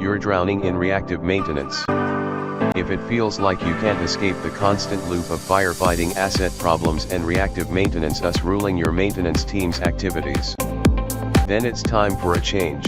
You're drowning in reactive maintenance. If it feels like you can't escape the constant loop of firefighting asset problems and reactive maintenance ruling your maintenance team's activities, then it's time for a change.